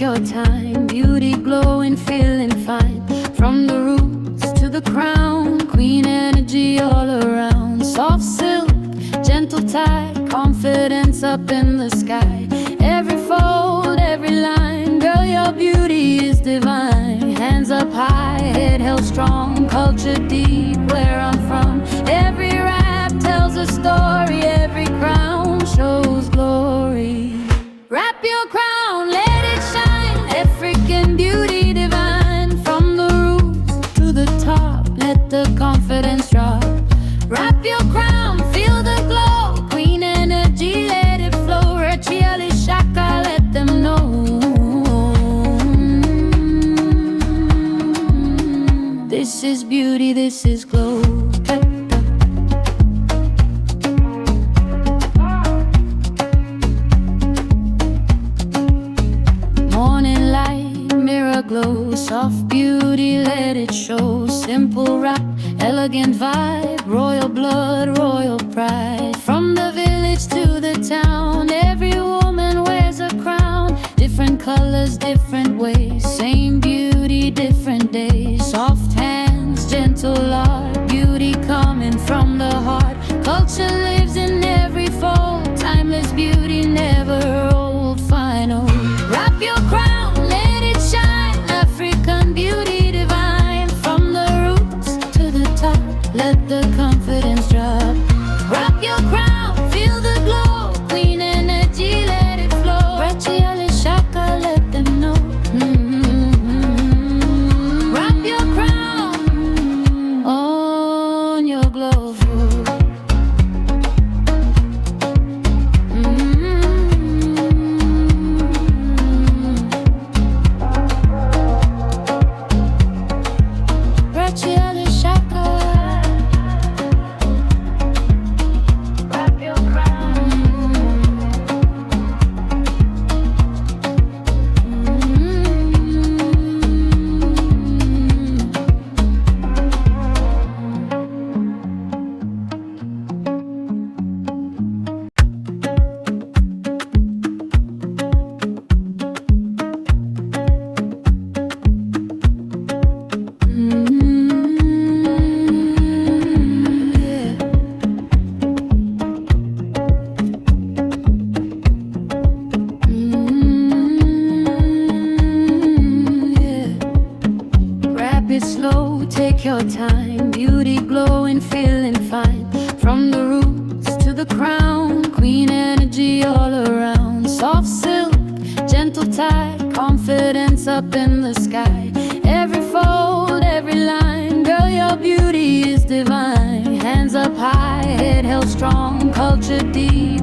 your time. Beauty glowing, feeling fine. From the roots to the crown, queen energy all around. Soft silk, gentle tide, confidence up in the sky. Every fold, every line, girl, your beauty is divine. Hands up high, head held strong, culture deep where I'm from. Every rap tells a story, every crown shows glory. Wrap your crown, let it shine, African beauty divine. From the roots to the top, let the confidence drop. Wrap your crown, feel the glow, queen energy, let it flow. Gele shaka, let them know. This is beauty, this is glow. Morning light, mirror glow, soft beauty, let it show. Simple rap, elegant vibe, royal blood, royal pride. From the village to the town, every woman wears a crown. Different colors, different ways, same beauty, different days. Soft hands, gentle art, beauty coming from the heart. Culture lives in every fold, timeless beauty, never old. Final, wrap your crown, let it shine, African beauty divine. From the roots to the top, let the confidence drop. Wrap your crown, feel the glow, queen energy, let it flow. Gele shaka, let them know. Wrap your crown on your glow. Gele shaka. It slow, take your time. Beauty glowing, feeling fine. From the roots to the crown, queen energy all around. Soft silk, gentle tide, confidence up in the sky. Every fold, every line, girl, your beauty is divine. Hands up high, head held strong, culture deep.